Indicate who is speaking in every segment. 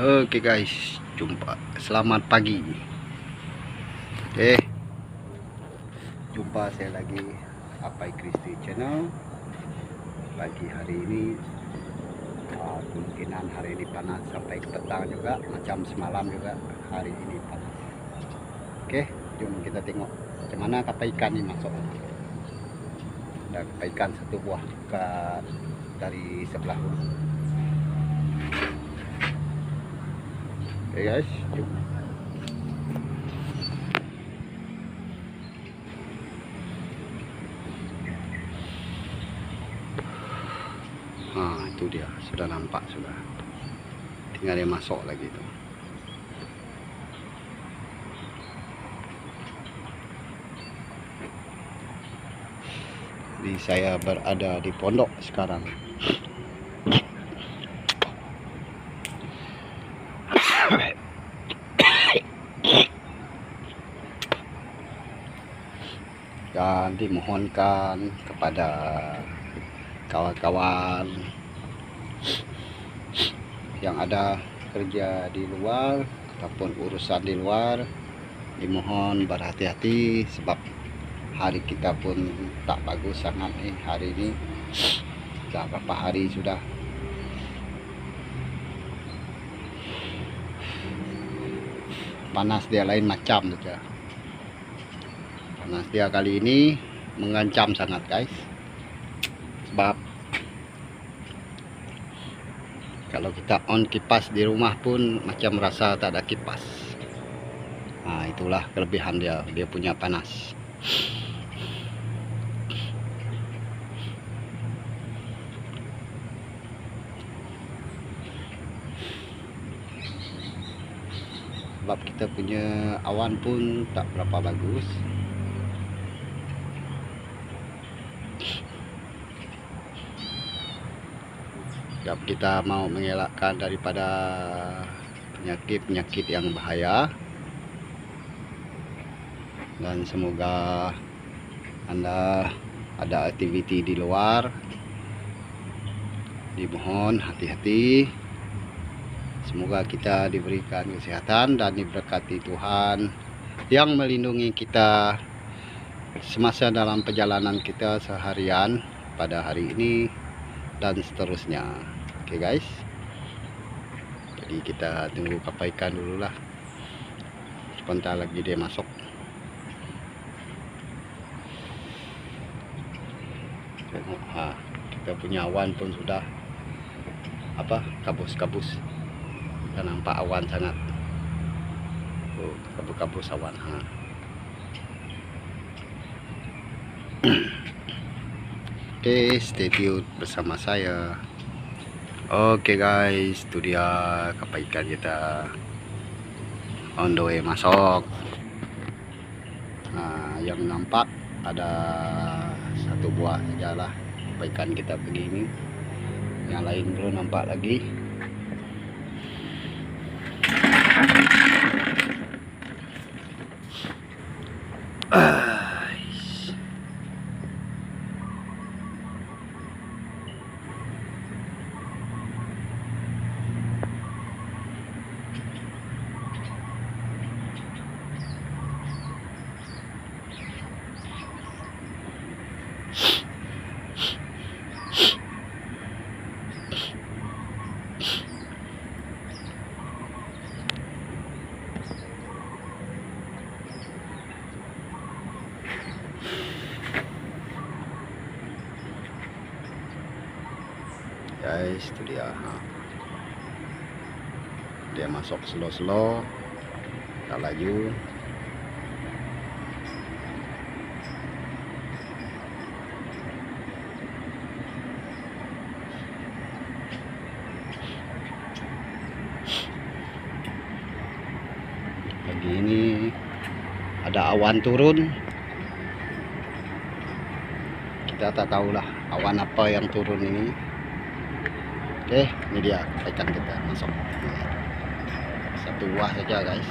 Speaker 1: Oke guys, jumpa. Selamat pagi. Oke, jumpa saya lagi Apai Kristi Channel. Pagi hari ini kemungkinan hari ini panas sampai ke petang juga, macam semalam juga hari ini panas. Oke, jom kita tengok macam mana kapal ikan ini masuk. Dan kapal ikan satu buah dari sebelah. Oke guys, jom. Itu dia, sudah nampak sudah. Tinggal dia masuk lagi itu. Jadi saya berada di pondok sekarang. Dan dimohonkan kepada kawan-kawan yang ada kerja di luar ataupun urusan di luar, dimohon berhati-hati sebab hari kita pun tak bagus sangat nih hari ini. Sudah berapa hari sudah. Panas dia lain macam saja. Panas dia kali ini mengancam sangat guys. Sebab kalau kita on kipas di rumah pun macam rasa tak ada kipas. Itulah kelebihan dia, dia punya panas. Sebab kita punya awan pun tak berapa bagus. Sebab kita mau mengelakkan daripada penyakit-penyakit yang bahaya. Dan semoga Anda ada aktiviti di luar, dimohon hati-hati. Semoga kita diberikan kesehatan dan diberkati Tuhan yang melindungi kita semasa dalam perjalanan kita seharian pada hari ini dan seterusnya. Oke guys, jadi kita tunggu kapal ikan dulu lah. Sebentar lagi dia masuk. Tengok, kita punya awan pun sudah kabus-kabus. Kita nampak awan sangat. Kabus-kabus awan. Oke, stay tune bersama saya. Oke guys, itu dia kapal ikan kita on the way masuk. Yang nampak ada satu buah sajalah kapal ikan kita begini. Yang lain belum nampak lagi. Guys, itu dia. Dia masuk slow-slow, tak laju. Pagi ini ada awan turun. Kita tak tahulah awan apa yang turun ini. Oke, ini dia ikan kita masuk. Satu buah saja guys.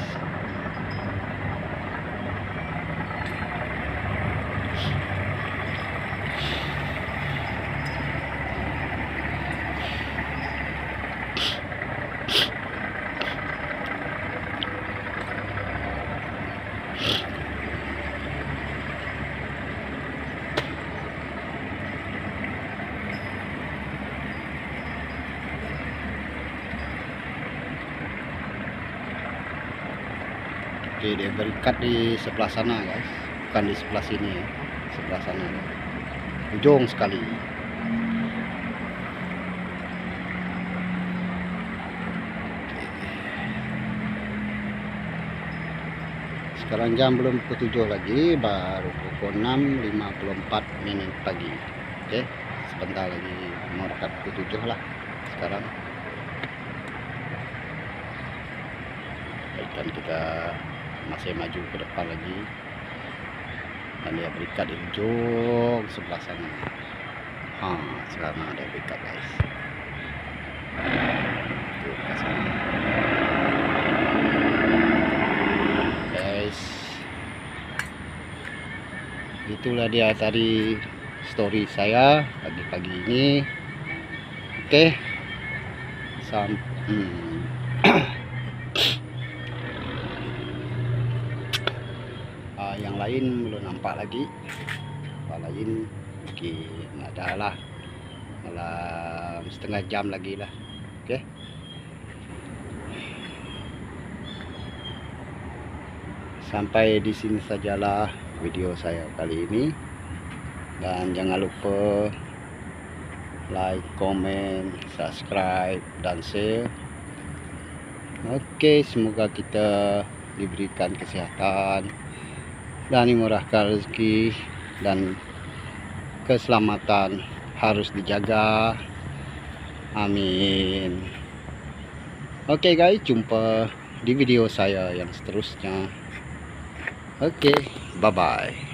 Speaker 1: Oke, dia berikat di sebelah sana guys, bukan di sebelah sini ya. Sebelah sana, ujung sekali. Sekarang jam belum pukul 7 lagi, baru pukul 6.54 pagi. Oke, sebentar lagi mau dekat pukul 7 lah sekarang. Dan kita masih maju ke depan lagi, dan dia berikat di ujung sebelah sana. Sekarang ada berikat guys. Tuh, ke sana. Itulah dia tadi story saya pagi-pagi ini. Oke, yang lain belum nampak lagi. Yang lain mungkin ada lah dalam setengah jam lagi lah. Oke, sampai di sini sajalah video saya kali ini, dan jangan lupa like, comment, subscribe, dan share. Oke, semoga kita diberikan kesehatan dan dimurahkan rezeki, dan keselamatan harus dijaga. Amin. Oke guys, jumpa di video saya yang seterusnya. Oke, bye bye.